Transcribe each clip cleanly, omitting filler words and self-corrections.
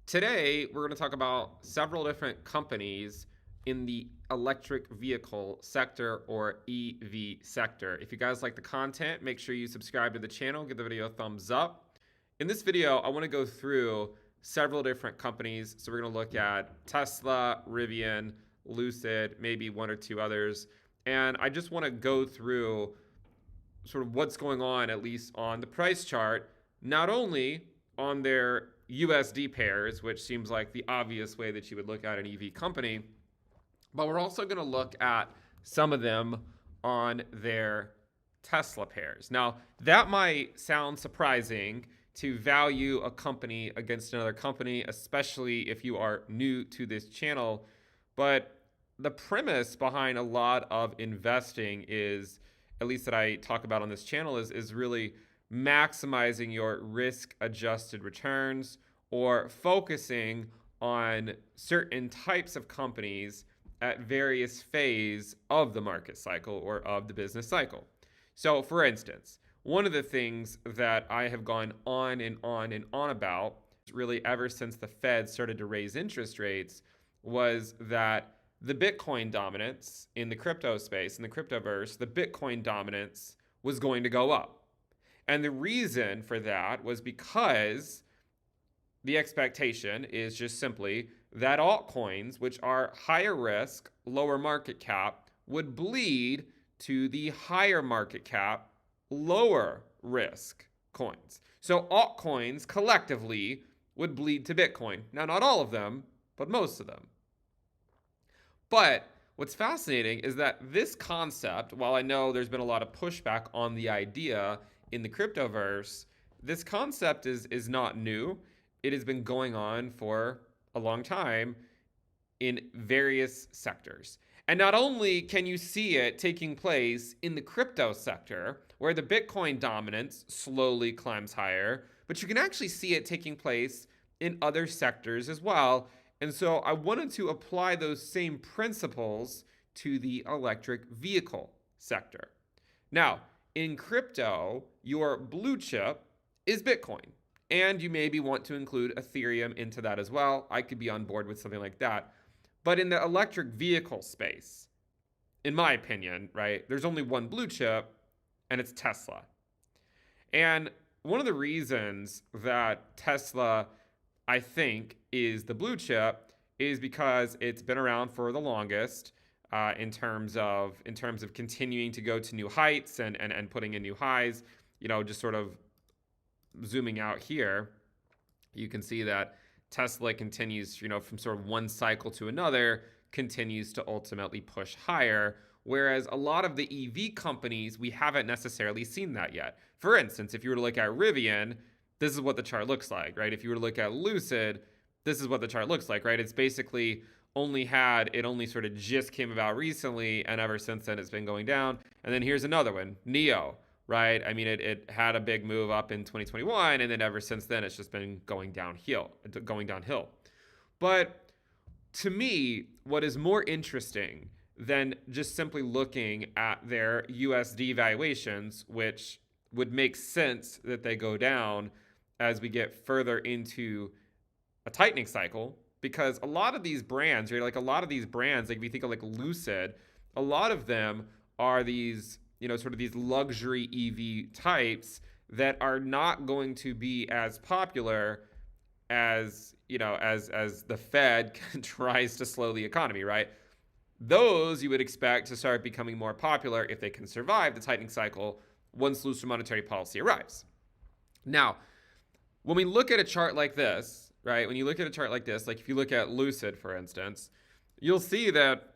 Today, we're going to talk about several different companies in the electric vehicle sector or EV sector. If you guys like the content, make sure you subscribe to the channel, give the video a thumbs up. In this video, I want to go through several different companies. So we're going to look at Tesla, Rivian, Lucid, maybe one or two others. And I just want to go through sort of what's going on, at least on the price chart, not only on their USD pairs, which seems like the obvious way that you would look at an EV company, but we're also going to look at some of them on their Tesla pairs. Now, that might sound surprising to value a company against another company, especially if you are new to this channel, but the premise behind a lot of investing is, at least that I talk about on this channel, is really maximizing your risk-adjusted returns or focusing on certain types of companies at various phases of the market cycle or of the business cycle. So, for instance, one of the things that I have gone on and on and on about, really ever since the Fed started to raise interest rates, was that the Bitcoin dominance in the crypto space, in the cryptoverse, the Bitcoin dominance was going to go up. And the reason for that was because the expectation is just simply that altcoins, which are higher risk, lower market cap, would bleed to the higher market cap, lower risk coins. So altcoins collectively would bleed to Bitcoin. Now, not all of them, but most of them. But what's fascinating is that this concept, while I know there's been a lot of pushback on the idea in the cryptoverse, this concept is not new. It has been going on for a long time in various sectors. And not only can you see it taking place in the crypto sector, where the Bitcoin dominance slowly climbs higher, but you can actually see it taking place in other sectors as well. And so I wanted to apply those same principles to the electric vehicle sector. Now, in crypto, your blue chip is Bitcoin. And you maybe want to include Ethereum into that as well. I could be on board with something like that. But in the electric vehicle space, in my opinion, right, there's only one blue chip, and it's Tesla. And one of the reasons that Tesla, I think, is the blue chip is because it's been around for the longest in terms of continuing to go to new heights and putting in new highs. You know, just sort of zooming out here, you can see that Tesla continues, from sort of one cycle to another, continues to ultimately push higher. Whereas a lot of the EV companies, we haven't necessarily seen that yet. For instance, if you were to look at Rivian, this is what the chart looks like, right? If you were to look at Lucid, this is what the chart looks like, right? It's basically only sort of just came about recently, and ever since then it's been going down. And then here's another one, NIO, right? I mean, it had a big move up in 2021, and then ever since then it's just been going downhill. But to me, what is more interesting than just simply looking at their USD valuations, which would make sense that they go down as we get further into a tightening cycle, because a lot of these brands, right, like if you think of like Lucid, a lot of them are these, sort of these luxury EV types that are not going to be as popular as, as the Fed tries to slow the economy, right? Those you would expect to start becoming more popular if they can survive the tightening cycle once looser monetary policy arrives. Now, when we look at a chart like this, right, when you look at a chart like this, like if you look at Lucid, for instance, you'll see that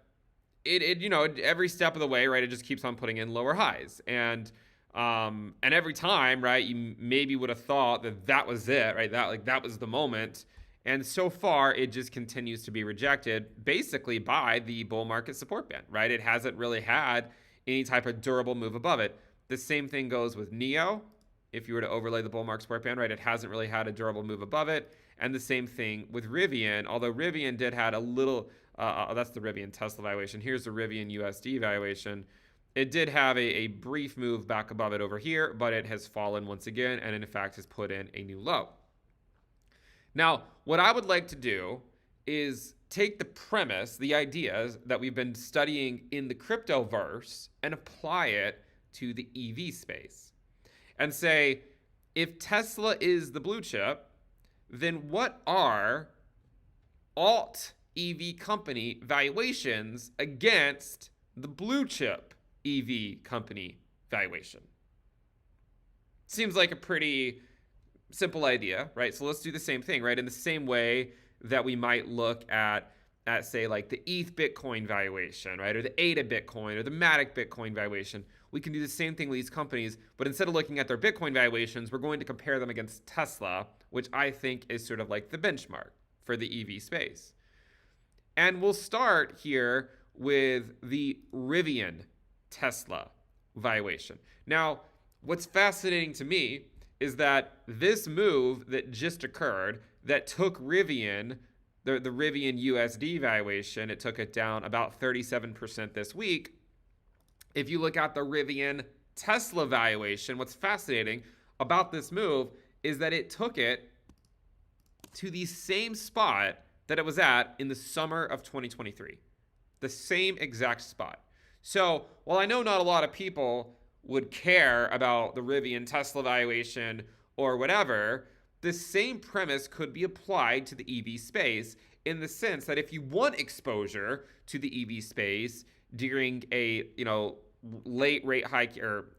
it every step of the way, right, it just keeps on putting in lower highs. And every time, right, you maybe would have thought that was it, right, that was the moment. And so far, it just continues to be rejected basically by the bull market support band, right? It hasn't really had any type of durable move above it. The same thing goes with NIO. If you were to overlay the bull market support band, right, it hasn't really had a durable move above it. And the same thing with Rivian, although Rivian did had a little, that's the Rivian Tesla valuation. Here's the Rivian USD valuation. It did have a brief move back above it over here, but it has fallen once again, and in fact has put in a new low. Now, what I would like to do is take the premise, the ideas that we've been studying in the cryptoverse and apply it to the EV space and say, if Tesla is the blue chip, then what are alt EV company valuations against the blue chip EV company valuation? Seems like a pretty simple idea, right? So let's do the same thing, right? In the same way that we might look at say like the ETH Bitcoin valuation, right? Or the ADA Bitcoin or the Matic Bitcoin valuation. We can do the same thing with these companies, but instead of looking at their Bitcoin valuations, we're going to compare them against Tesla, which I think is sort of like the benchmark for the EV space. And we'll start here with the Rivian Tesla valuation. Now, what's fascinating to me is that this move that just occurred that took Rivian, the Rivian USD valuation, it took it down about 37% this week. If you look at the Rivian Tesla valuation, what's fascinating about this move is that it took it to the same spot that it was at in the summer of 2023. The same exact spot. So while I know not a lot of people would care about the Rivian Tesla valuation or whatever, the same premise could be applied to the EV space in the sense that if you want exposure to the EV space during a, late rate hike or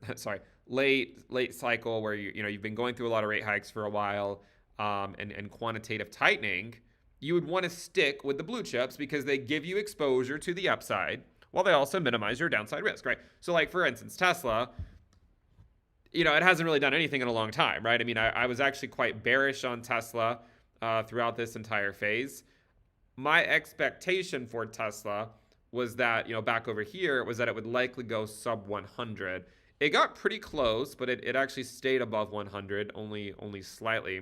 late cycle where you've been going through a lot of rate hikes for a while, and quantitative tightening, you would want to stick with the blue chips because they give you exposure to the upside while they also minimize your downside risk, right? So like for instance, Tesla, it hasn't really done anything in a long time, right? I mean, I was actually quite bearish on Tesla throughout this entire phase. My expectation for Tesla was that, back over here, was that it would likely go sub 100. It got pretty close, but it actually stayed above 100, only slightly.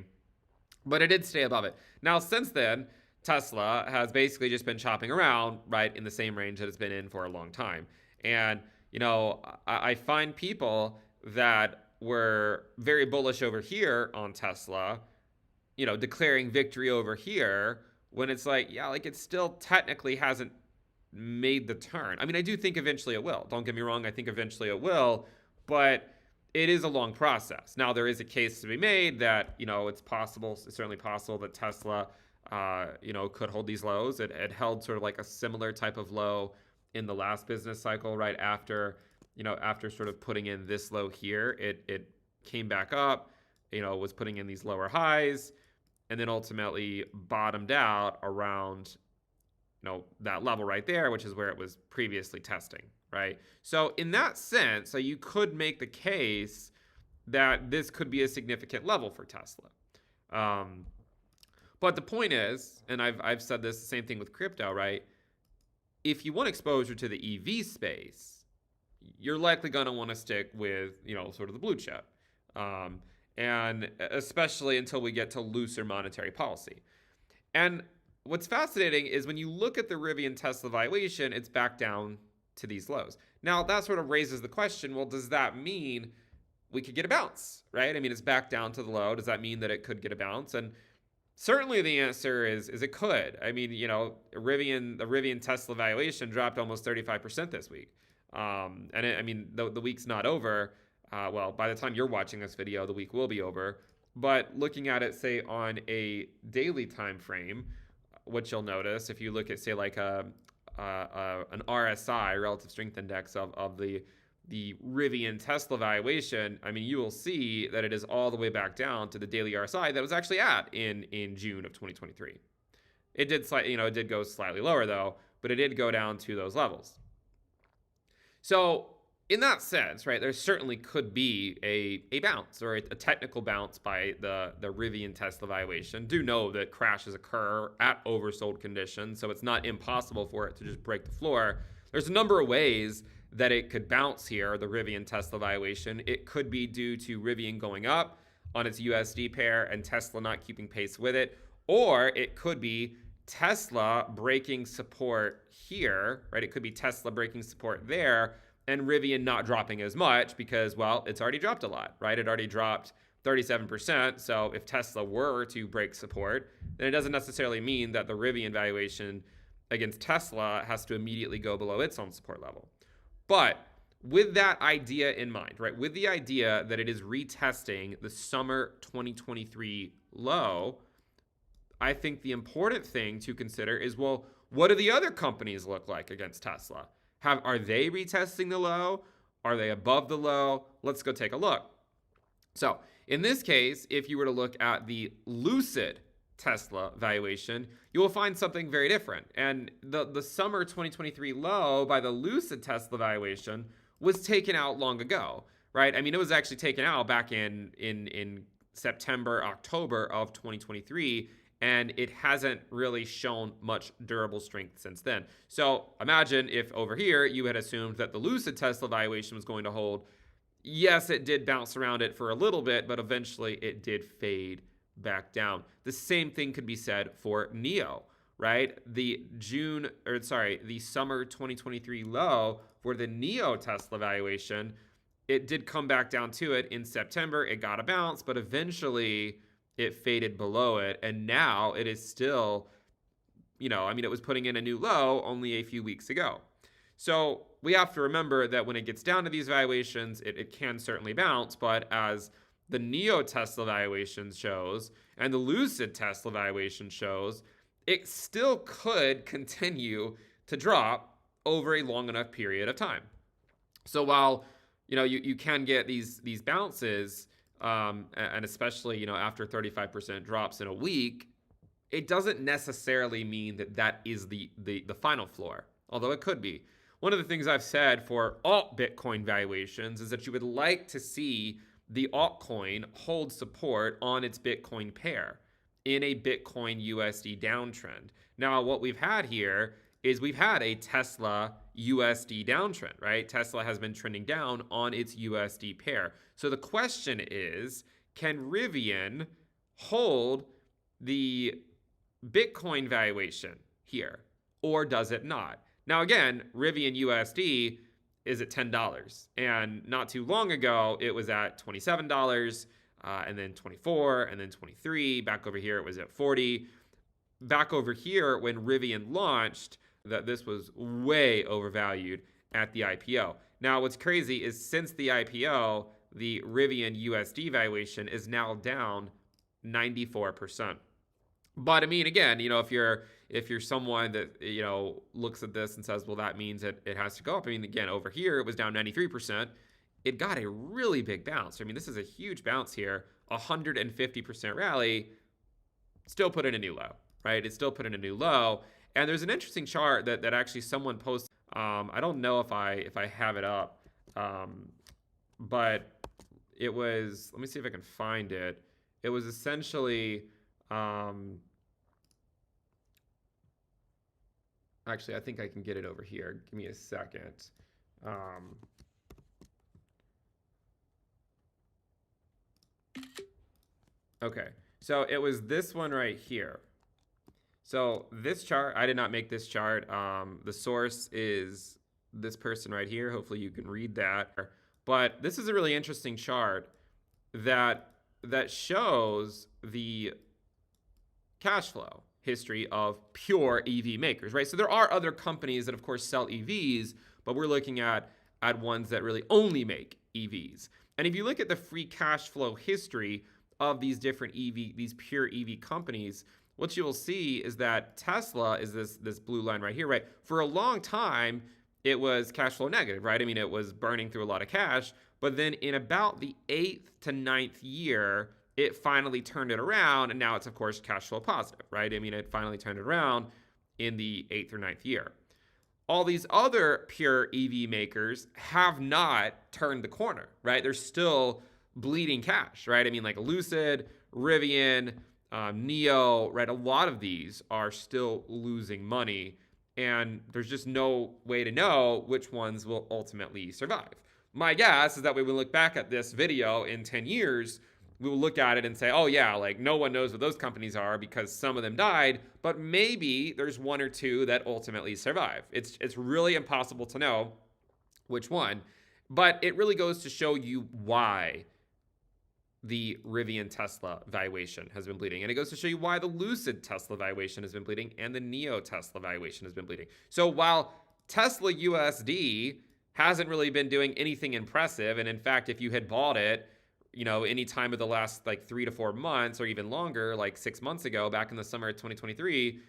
But it did stay above it. Now, since then, Tesla has basically just been chopping around, right, in the same range that it's been in for a long time. And, I find people that were very bullish over here on Tesla, declaring victory over here when it's like, yeah, like it still technically hasn't made the turn. I mean, I do think eventually it will. Don't get me wrong. I think eventually it will, but it is a long process. Now, there is a case to be made that, it's certainly possible that Tesla, could hold these lows. It held sort of like a similar type of low in the last business cycle, right after, after sort of putting in this low here, it came back up, was putting in these lower highs, and then ultimately bottomed out around, that level right there, which is where it was previously testing, right? So in that sense, so you could make the case that this could be a significant level for Tesla. But the point is, and I've said this, the same thing with crypto, right? If you want exposure to the EV space, you're likely going to want to stick with, sort of the blue chip. And especially until we get to looser monetary policy. And what's fascinating is when you look at the Rivian Tesla valuation, it's back down to these lows. Now, that sort of raises the question, well, does that mean we could get a bounce, right? I mean, it's back down to the low. Does that mean that it could get a bounce? And certainly the answer is it could. I mean, the Rivian Tesla valuation dropped almost 35% this week. The week's not over. Well, by the time you're watching this video, the week will be over. But looking at it, say, on a daily time frame, what you'll notice, if you look at, say, like an RSI, Relative Strength Index of the Rivian Tesla valuation, I mean, you will see that it is all the way back down to the daily RSI that was actually at in June of 2023. It did go slightly lower, though, but it did go down to those levels. So in that sense, right, there certainly could be a bounce or a technical bounce by the Rivian Tesla valuation. Do know that crashes occur at oversold conditions, so it's not impossible for it to just break the floor. There's a number of ways that it could bounce here, the Rivian Tesla valuation. It could be due to Rivian going up on its USD pair and Tesla not keeping pace with it, or it could be Tesla breaking support here, right? It could be Tesla breaking support there and Rivian not dropping as much because, well, it's already dropped a lot, right? It already dropped 37%. So if Tesla were to break support, then it doesn't necessarily mean that the Rivian valuation against Tesla has to immediately go below its own support level. But with that idea in mind, right, with the idea that it is retesting the summer 2023 low, I think the important thing to consider is, well, what do the other companies look like against Tesla? Are they retesting the low? Are they above the low? Let's go take a look. So in this case, if you were to look at the Lucid Tesla valuation, you will find something very different. And the summer 2023 low by the Lucid Tesla valuation was taken out long ago, right? I mean, it was actually taken out back in September, October of 2023, and it hasn't really shown much durable strength since then. So imagine if over here you had assumed that the Lucid Tesla valuation was going to hold. Yes, it did bounce around it for a little bit, but eventually it did fade back down. The same thing could be said for NIO, right? The summer 2023 low for the NIO Tesla valuation, it did come back down to it in September. It got a bounce, but eventually it faded below it. And now it is still, it was putting in a new low only a few weeks ago. So we have to remember that when it gets down to these valuations, it can certainly bounce, but as the NIO Tesla valuation shows and the Lucid Tesla valuation shows, it still could continue to drop over a long enough period of time. So while you can get these bounces, and especially after 35% drops in a week, it doesn't necessarily mean that is the final floor, although it could be. One of the things I've said for alt Bitcoin valuations is that you would like to see the altcoin hold support on its Bitcoin pair in a Bitcoin USD downtrend. Now, what we've had here is we've had a Tesla USD downtrend, right? Tesla has been trending down on its USD pair. So the question is, can Rivian hold the Bitcoin valuation here, or does it not? Now, again, Rivian USD is at $10, and not too long ago, it was at $27, and then $24, and then $23. Back over here, it was at $40. Back over here, when Rivian launched, that this was way overvalued at the IPO. Now, what's crazy is since the IPO, the Rivian USD valuation is now down 94%. But I mean, again, if you're someone that looks at this and says, well, that means it has to go up. I mean, again, over here it was down 93%. It got a really big bounce. I mean, this is a huge bounce here. 150% rally, still put in a new low, right? It still put in a new low. And there's an interesting chart that actually someone posted. I don't know if I have it up, but it was. Let me see if I can find it. It was essentially. Actually, I think I can get it over here. Give me a second. Okay, so it was this one right here. So this chart, I did not make this chart. The source is this person right here. Hopefully you can read that. But this is a really interesting chart that shows the cash flow history of pure EV makers, right? So there are other companies that, of course, sell EVs, but we're looking at ones that really only make EVs. And if you look at the free cash flow history of these different these pure EV companies, what you will see is that Tesla is this blue line right here, right? For a long time, it was cash flow negative, right? I mean, it was burning through a lot of cash, but then in about the 8th to 9th year, it finally turned it around, and now it's, of course, cash flow positive, right? I mean, it finally turned it around in the 8th or 9th year. All these other pure EV makers have not turned the corner, right? They're still bleeding cash, right? I mean, like Lucid, Rivian, NIO, right? A lot of these are still losing money, and there's just no way to know which ones will ultimately survive. My guess is that when we look back at this video in 10 years, we will look at it and say, oh yeah, like no one knows what those companies are because some of them died, but maybe there's one or two that ultimately survive. It's really impossible to know which one, but it really goes to show you why the Rivian Tesla valuation has been bleeding. And it goes to show you why the Lucid Tesla valuation has been bleeding and the Neo Tesla valuation has been bleeding. So while Tesla USD hasn't really been doing anything impressive, and in fact, if you had bought it, any time of the last like 3 to 4 months or even longer, like 6 months ago, back in the summer of 2023,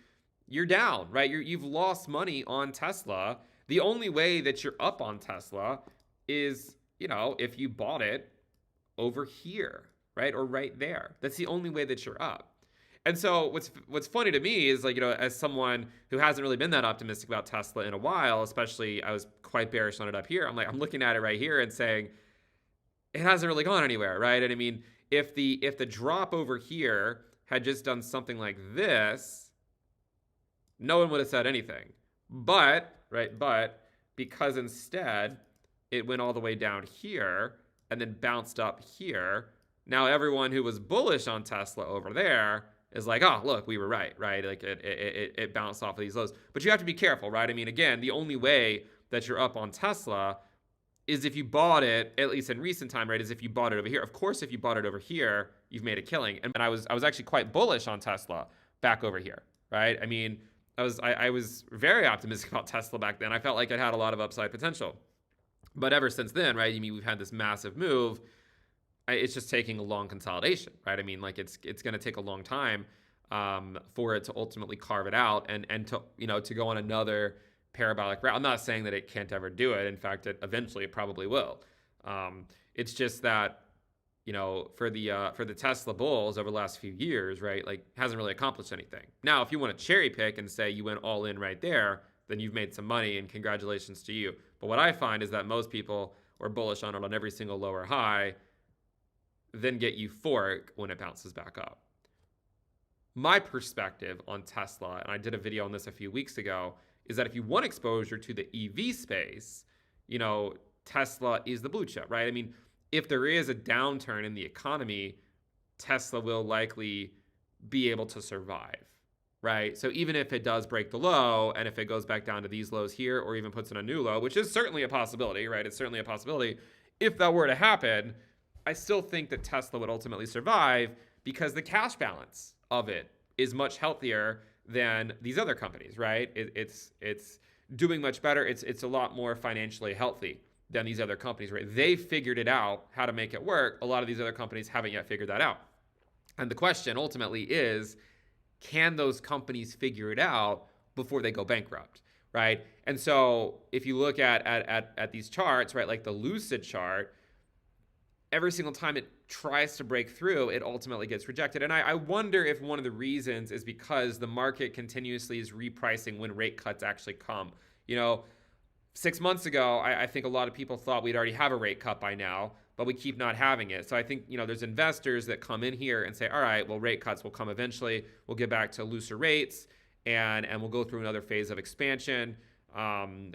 you're down, right? You've lost money on Tesla. The only way that you're up on Tesla is, if you bought it over here, right? Or right there. That's the only way that you're up. And so what's funny to me is, like, as someone who hasn't really been that optimistic about Tesla in a while, especially I was quite bearish on it up here. I'm looking at it right here and saying it hasn't really gone anywhere, right? And I mean, if the drop over here had just done something like this, no one would have said anything. But because instead it went all the way down here and then bounced up here, now everyone who was bullish on Tesla over there is like, oh, look, we were right? Like it bounced off of these lows. But you have to be careful, right? I mean, again, the only way that you're up on Tesla is if you bought it, at least in recent time, right, is if you bought it over here. Of course, if you bought it over here, you've made a killing. And I was actually quite bullish on Tesla back over here, right? I mean, I was very optimistic about Tesla back then. I felt like it had a lot of upside potential. But ever since then, right, I mean, we've had this massive move. It's just taking a long consolidation, right? I mean, like it's going to take a long time for it to ultimately carve it out and to go on another parabolic route. I'm not saying that it can't ever do it. In fact, eventually it probably will. It's just that, for the Tesla bulls over the last few years, right, like hasn't really accomplished anything. Now, if you want to cherry pick and say you went all in right there, then you've made some money and congratulations to you. But what I find is that most people are bullish on it on every single lower high, then get euphoric when it bounces back up. My perspective on Tesla, and I did a video on this a few weeks ago, is that if you want exposure to the EV space, Tesla is the blue chip, right? I mean, if there is a downturn in the economy, Tesla will likely be able to survive, right? So even if it does break the low, and if it goes back down to these lows here, or even puts in a new low, which is certainly a possibility, right? It's certainly a possibility. If that were to happen, I still think that Tesla would ultimately survive because the cash balance of it is much healthier than these other companies, right? It's doing much better. It's a lot more financially healthy than these other companies, right? They figured it out how to make it work. A lot of these other companies haven't yet figured that out. And the question ultimately is, can those companies figure it out before they go bankrupt, right? And so if you look at these charts, right, like the Lucid chart, every single time it tries to break through, it ultimately gets rejected. And I wonder if one of the reasons is because the market continuously is repricing when rate cuts actually come. 6 months ago, I think a lot of people thought we'd already have a rate cut by now, but we keep not having it. So I think, there's investors that come in here and say, all right, well, rate cuts will come eventually. We'll get back to looser rates and we'll go through another phase of expansion.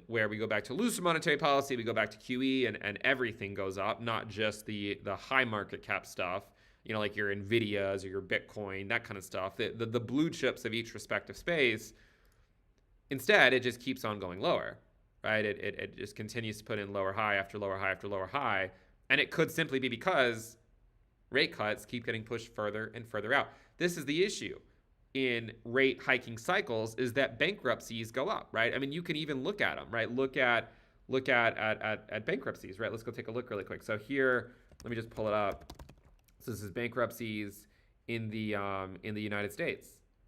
Where we go back to looser monetary policy, we go back to QE, and everything goes up, not just the high market cap stuff, like your Nvidias or your Bitcoin, that kind of stuff, the blue chips of each respective space. Instead, it just keeps on going lower, right? It just continues to put in lower high after lower high after lower high, and it could simply be because rate cuts keep getting pushed further and further out. This is the issue in rate hiking cycles, is that bankruptcies go up, right? I mean, you can even look at them, right? Look at bankruptcies, right? Let's go take a look really quick. So here, let me just pull it up. So this is bankruptcies in the United States,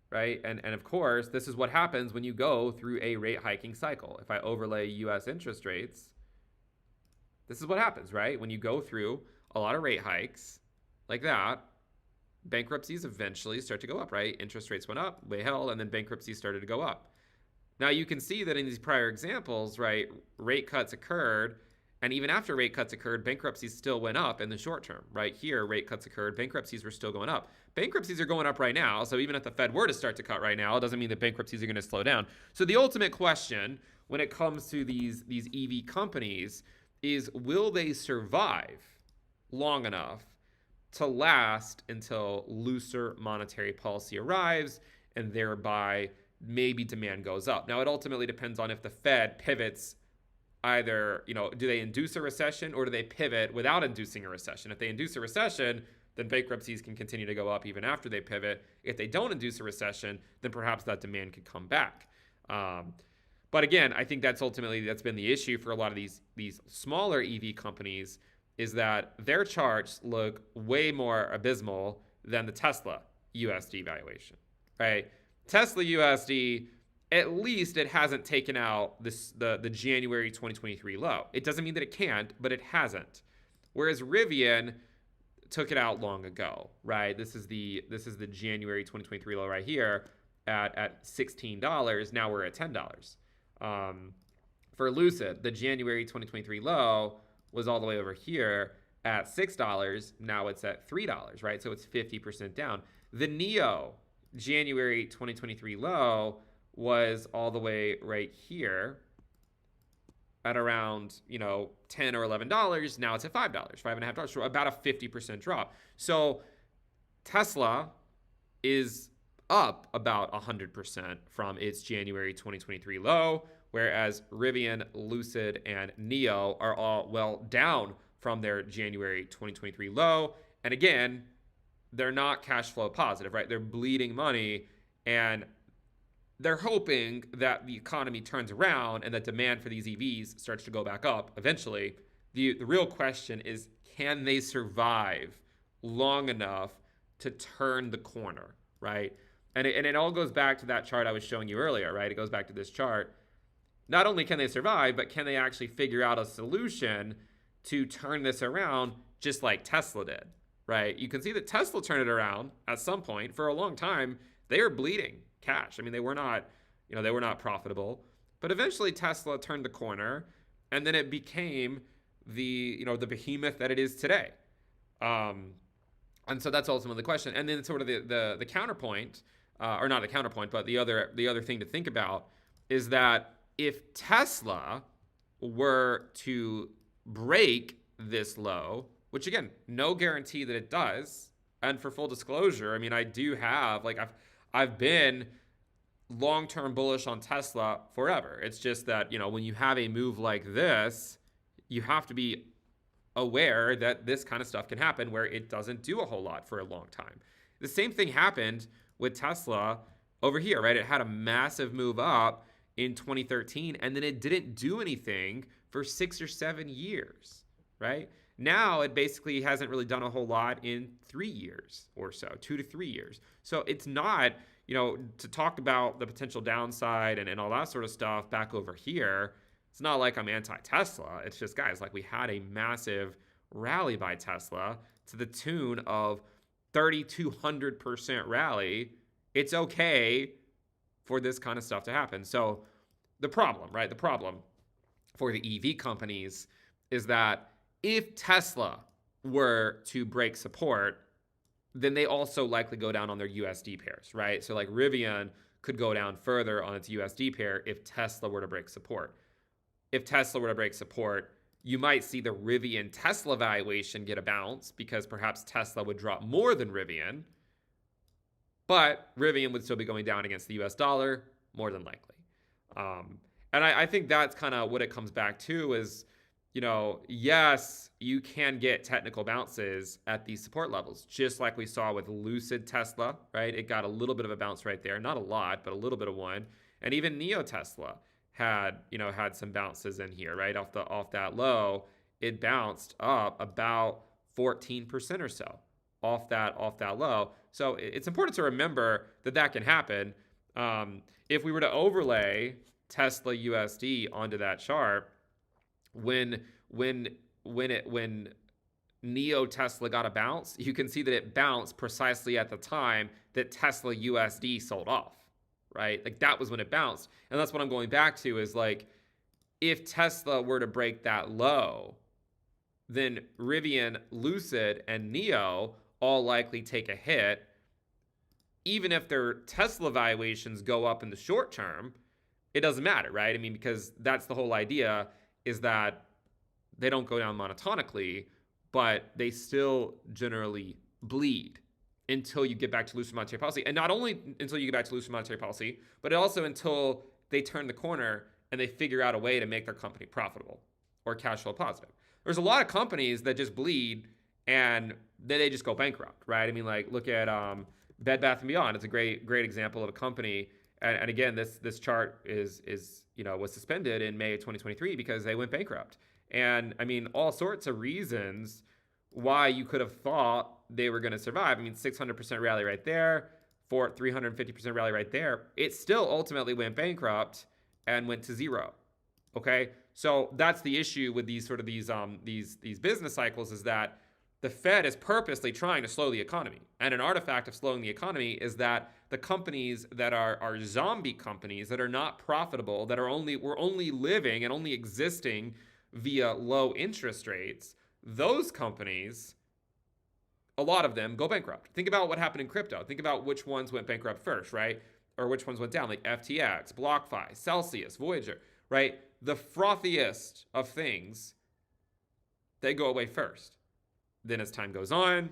right? And of course, this is what happens when you go through a rate hiking cycle. If I overlay U.S. interest rates, this is what happens, right? When you go through a lot of rate hikes like that, bankruptcies eventually start to go up, right? Interest rates went up, they held, and then bankruptcies started to go up. Now you can see that in these prior examples, right, rate cuts occurred, and even after rate cuts occurred, bankruptcies still went up in the short term, right? Here, rate cuts occurred, bankruptcies were still going up. Bankruptcies are going up right now, so even if the Fed were to start to cut right now, it doesn't mean that bankruptcies are going to slow down. So the ultimate question when it comes to these EV companies is, will they survive long enough to last until looser monetary policy arrives, and thereby maybe demand goes up? Now, it ultimately depends on if the Fed pivots either, do they induce a recession or do they pivot without inducing a recession? If they induce a recession, then bankruptcies can continue to go up even after they pivot. If they don't induce a recession, then perhaps that demand could come back. But again, I think that's been the issue for a lot of these smaller EV companies, is that their charts look way more abysmal than the Tesla USD valuation, right? Tesla USD, at least it hasn't taken out the January 2023 low. It doesn't mean that it can't, but it hasn't. Whereas Rivian took it out long ago, right? This is the January 2023 low right here at $16. Now we're at $10. For Lucid, the January 2023 low was all the way over here at $6. Now it's at $3, right? So it's 50% down. The NIO January 2023 low was all the way right here at around, $10 or $11. Now it's at $5, $5.50, so about a 50% drop. So Tesla is up about 100% from its January 2023 low, whereas Rivian, Lucid, and NIO are all down from their January 2023 low. And again, they're not cash flow positive, right? They're bleeding money, and they're hoping that the economy turns around and that demand for these EVs starts to go back up eventually. The real question is, can they survive long enough to turn the corner, right? And it all goes back to that chart I was showing you earlier, right? It goes back to this chart. Not only can they survive, but can they actually figure out a solution to turn this around just like Tesla did, right? You can see that Tesla turned it around at some point. For a long time, they were bleeding cash. I mean, they were not profitable, but eventually Tesla turned the corner, and then it became the behemoth that it is today. And so that's ultimately the question. And then sort of the counterpoint, or not the counterpoint, but the other thing to think about is that if Tesla were to break this low, which again, no guarantee that it does. And for full disclosure, I mean, I do have, I've been long-term bullish on Tesla forever. It's just that, when you have a move like this, you have to be aware that this kind of stuff can happen where it doesn't do a whole lot for a long time. The same thing happened with Tesla over here, right? It had a massive move up in 2013, and then it didn't do anything for 6 or 7 years, right? Now it basically hasn't really done a whole lot in 3 years or so, 2 to 3 years. So it's not, to talk about the potential downside and all that sort of stuff back over here, it's not like I'm anti-Tesla. It's just, guys, we had a massive rally by Tesla to the tune of 3,200% rally. It's okay for this kind of stuff to happen. So the problem for the EV companies is that if Tesla were to break support, then they also likely go down on their USD pairs, right? So Rivian could go down further on its USD pair if Tesla were to break support. If Tesla were to break support, you might see the Rivian Tesla valuation get a bounce because perhaps Tesla would drop more than Rivian, but Rivian would still be going down against the US dollar, more than likely. And I think that's kind of what it comes back to is, yes, you can get technical bounces at these support levels, just like we saw with Lucid Tesla, right? It got a little bit of a bounce right there. Not a lot, but a little bit of one. And even NIO Tesla had some bounces in here, right? Off that low, it bounced up about 14% or so off that low. So it's important to remember that can happen. If we were to overlay Tesla USD onto that chart, when NIO Tesla got a bounce, you can see that it bounced precisely at the time that Tesla USD sold off, right? That was when it bounced. And that's what I'm going back to is if Tesla were to break that low, then Rivian, Lucid, and NIO all likely take a hit. Even if their Tesla valuations go up in the short term, it doesn't matter, right? I mean, because that's the whole idea, is that they don't go down monotonically, but they still generally bleed until you get back to looser monetary policy. And not only until you get back to looser monetary policy, but also until they turn the corner and they figure out a way to make their company profitable or cash flow positive. There's a lot of companies that just bleed and then they just go bankrupt, right? I mean, like look at Bed Bath and Beyond. It's a great example of a company. And again, this chart is was suspended in May of 2023 because they went bankrupt. And I mean, all sorts of reasons why you could have thought they were going to survive. I mean, 600% rally right there, 350% rally right there. It still ultimately went bankrupt and went to zero. Okay, so that's the issue with these sort of these business cycles, is that the Fed is purposely trying to slow the economy. And an artifact of slowing the economy is that the companies that are zombie companies that are not profitable, that we're only living and only existing via low interest rates, those companies, a lot of them go bankrupt. Think about what happened in crypto. Think about which ones went bankrupt first, right? Or which ones went down, like FTX, BlockFi, Celsius, Voyager, right? The frothiest of things, they go away first. Then as time goes on,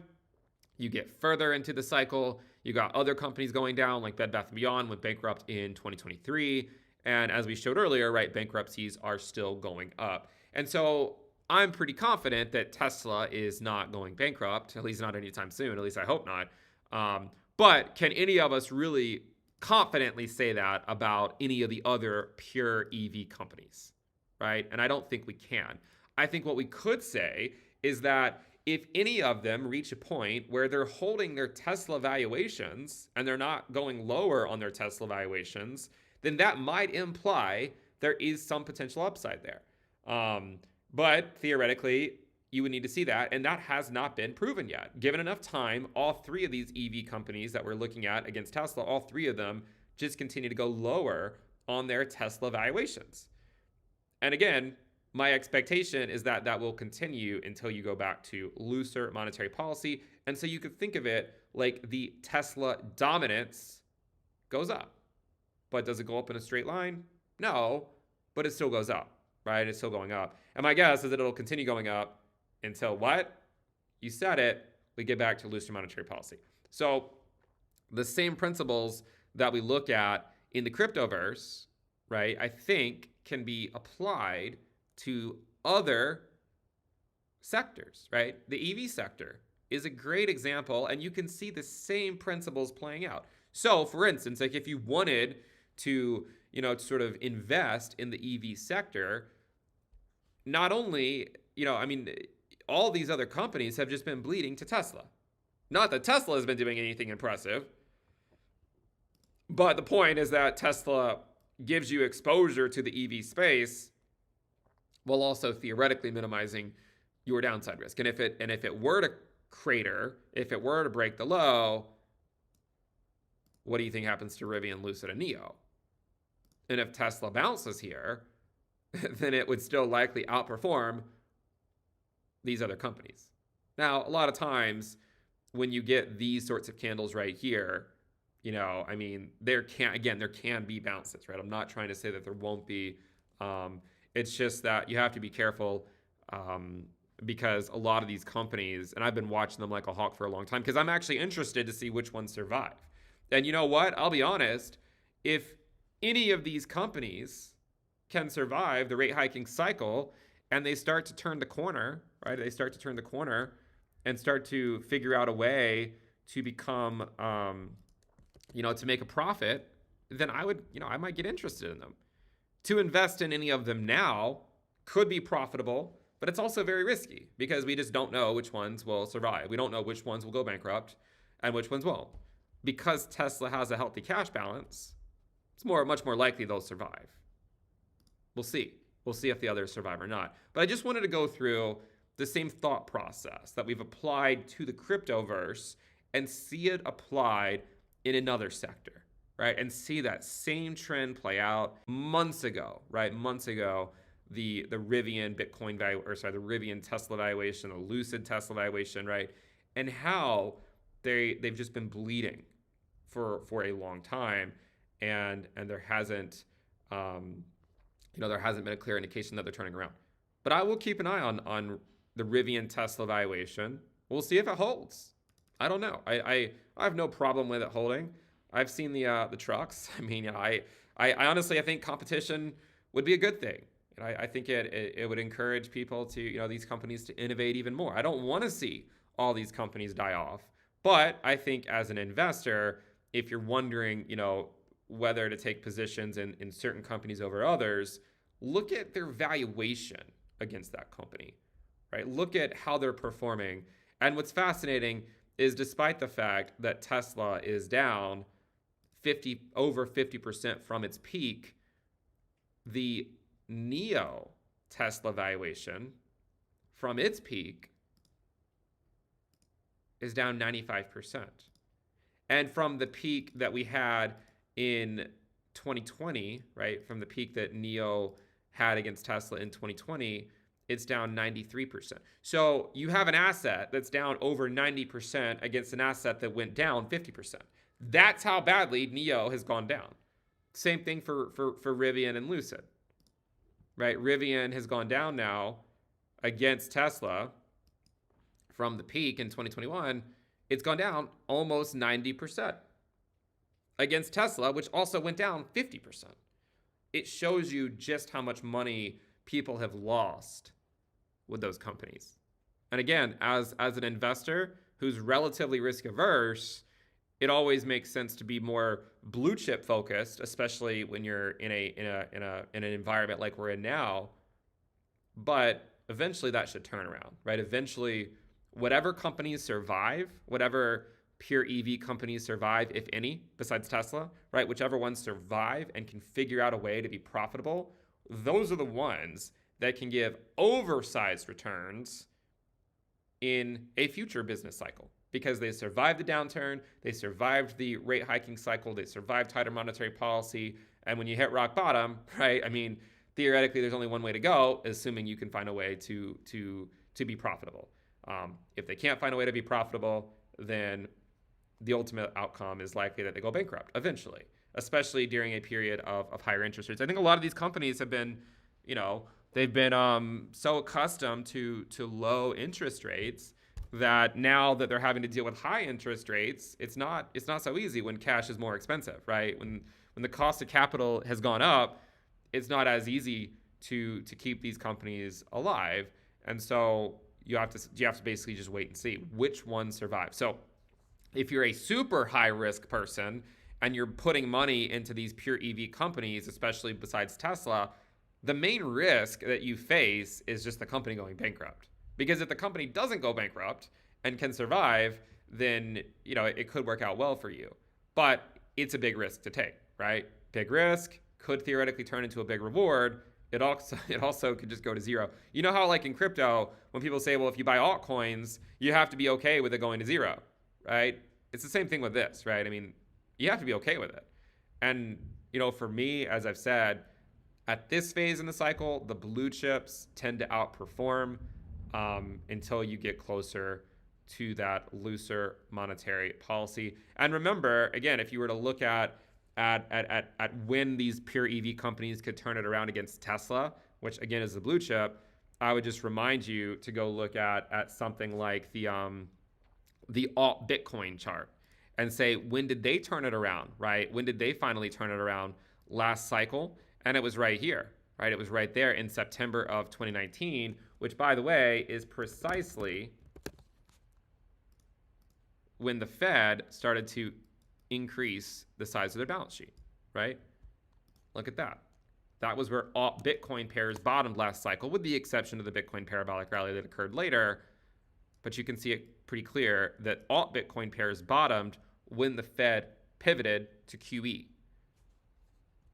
you get further into the cycle. You got other companies going down, like Bed Bath & Beyond went bankrupt in 2023. And as we showed earlier, right, bankruptcies are still going up. And so I'm pretty confident that Tesla is not going bankrupt, at least not anytime soon. At least I hope not. But can any of us really confidently say that about any of the other pure EV companies, right? And I don't think we can. I think what we could say is that if any of them reach a point where they're holding their Tesla valuations and they're not going lower on their Tesla valuations, then that might imply there is some potential upside there. But theoretically, you would need to see that, and that has not been proven yet. Given enough time, all three of these EV companies that we're looking at against Tesla, all three of them just continue to go lower on their Tesla valuations. And again, my expectation is that that will continue until you go back to looser monetary policy. And so you could think of it like the Tesla dominance goes up. But does it go up in a straight line? No, but it still goes up, right? It's still going up. And my guess is that it'll continue going up until what? You said it, we get back to looser monetary policy. So the same principles that we look at in the cryptoverse, right, I think can be applied to other sectors, right? The EV sector is a great example, and you can see the same principles playing out. So for instance, like if you wanted to, sort of invest in the EV sector, not only, all these other companies have just been bleeding to Tesla. Not that Tesla has been doing anything impressive, but the point is that Tesla gives you exposure to the EV space while also theoretically minimizing your downside risk. And if it were to crater, if it were to break the low, what do you think happens to Rivian, Lucid, and Neo? And if Tesla bounces here, then it would still likely outperform these other companies. Now, a lot of times when you get these sorts of candles right here, there can be bounces, right? I'm not trying to say that there won't be. It's just that you have to be careful because a lot of these companies, and I've been watching them like a hawk for a long time because I'm actually interested to see which ones survive. And you know what? I'll be honest, if any of these companies can survive the rate hiking cycle and they start to turn the corner, right? They start to turn the corner and start to figure out a way to become, to make a profit, then I might get interested in them. To invest in any of them now could be profitable, but it's also very risky because we just don't know which ones will survive. We don't know which ones will go bankrupt and which ones won't. Because Tesla has a healthy cash balance, it's much more likely they'll survive. We'll see. We'll see if the others survive or not. But I just wanted to go through the same thought process that we've applied to the cryptoverse and see it applied in another sector, right? And see that same trend play out months ago, right? Months ago, the Rivian Bitcoin value, the Rivian Tesla valuation, the Lucid Tesla valuation, right? And how they've just been bleeding for a long time, and there hasn't been a clear indication that they're turning around. But I will keep an eye on the Rivian Tesla valuation. We'll see if it holds. I don't know. I have no problem with it holding. I've seen the trucks. I honestly, I think competition would be a good thing. And I think it would encourage people to, these companies to innovate even more. I don't want to see all these companies die off. But I think as an investor, if you're wondering, whether to take positions in certain companies over others, look at their valuation against that company, right? Look at how they're performing. And what's fascinating is despite the fact that Tesla is down over 50% from its peak, the NEO Tesla valuation from its peak is down 95%. And from the peak that we had in 2020, right, from the peak that NEO had against Tesla in 2020, it's down 93%. So you have an asset that's down over 90% against an asset that went down 50%. That's how badly NEO has gone down. Same thing for Rivian and Lucid, right? Rivian has gone down now against Tesla from the peak in 2021. It's gone down almost 90% against Tesla, which also went down 50%. It shows you just how much money people have lost with those companies. And again, as an investor who's relatively risk averse, it always makes sense to be more blue chip focused, especially when you're in an environment like we're in now. But eventually that should turn around, right? Eventually, whatever companies survive, whatever pure EV companies survive, if any, besides Tesla, right? Whichever ones survive and can figure out a way to be profitable, those are the ones that can give oversized returns in a future business cycle because they survived the downturn, they survived the rate hiking cycle, they survived tighter monetary policy. And when you hit rock bottom, right? I mean, theoretically, there's only one way to go, assuming you can find a way to be profitable. If they can't find a way to be profitable, then the ultimate outcome is likely that they go bankrupt eventually, especially during a period of higher interest rates. I think a lot of these companies have been, they've been so accustomed to low interest rates that now that they're having to deal with high interest rates, it's not so easy when cash is more expensive, right? When the cost of capital has gone up, it's not as easy to keep these companies alive. And so you have to basically just wait and see which ones survive. So if you're a super high risk person and you're putting money into these pure EV companies, especially besides Tesla, the main risk that you face is just the company going bankrupt. Because if the company doesn't go bankrupt and can survive, then it could work out well for you. But it's a big risk to take, right? Big risk could theoretically turn into a big reward. It also could just go to zero. You know how like in crypto, when people say, well, if you buy altcoins, you have to be okay with it going to zero, right? It's the same thing with this, right? I mean, you have to be okay with it. And, for me, as I've said, at this phase in the cycle, the blue chips tend to outperform until you get closer to that looser monetary policy. And remember, again, if you were to look at when these pure EV companies could turn it around against Tesla, which again is the blue chip, I would just remind you to go look at something like the alt Bitcoin chart and say, when did they turn it around, right? When did they finally turn it around last cycle? And it was right here, right? It was right there in September of 2019, which by the way is precisely when the Fed started to increase the size of their balance sheet, right? Look at that. That was where alt Bitcoin pairs bottomed last cycle, with the exception of the Bitcoin parabolic rally that occurred later. But you can see it pretty clear that alt Bitcoin pairs bottomed when the Fed pivoted to QE.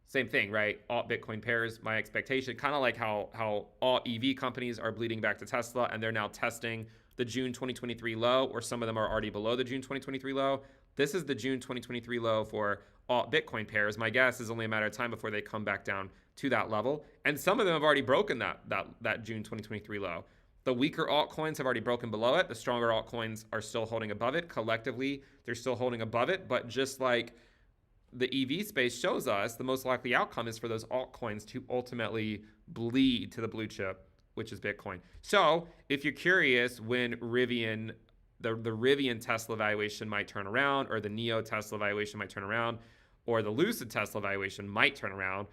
Same thing, right? Alt Bitcoin pairs, my expectation, kind of like how alt EV companies are bleeding back to Tesla and they're now testing the June 2023 low, or some of them are already below the June 2023 low. This is the June 2023 low for alt Bitcoin pairs. My guess is only a matter of time before they come back down to that level. And some of them have already broken that June 2023 low. The weaker altcoins have already broken below it. The stronger altcoins are still holding above it. Collectively, they're still holding above it. But just like the EV space shows us, the most likely outcome is for those altcoins to ultimately bleed to the blue chip, which is Bitcoin. So if you're curious when Rivian, the Rivian Tesla valuation might turn around, or the NEO Tesla valuation might turn around, or the Lucid Tesla valuation might turn around,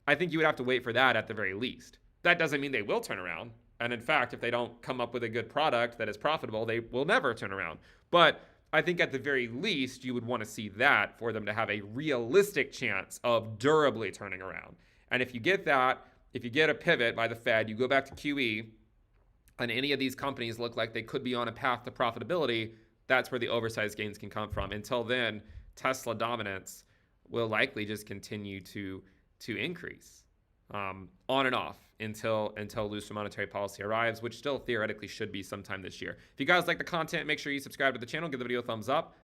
I think you would have to wait for that at the very least. That doesn't mean they will turn around, And in fact, if they don't come up with a good product that is profitable, they will never turn around. But I think at the very least, you would want to see that for them to have a realistic chance of durably turning around. And if you get that, if you get a pivot by the Fed, you go back to QE, and any of these companies look like they could be on a path to profitability, that's where the oversized gains can come from. Until then, Tesla dominance will likely just continue to increase on and off until looser monetary policy arrives, which still theoretically should be sometime this year. If you guys like the content, make sure you subscribe to the channel, give the video a thumbs up.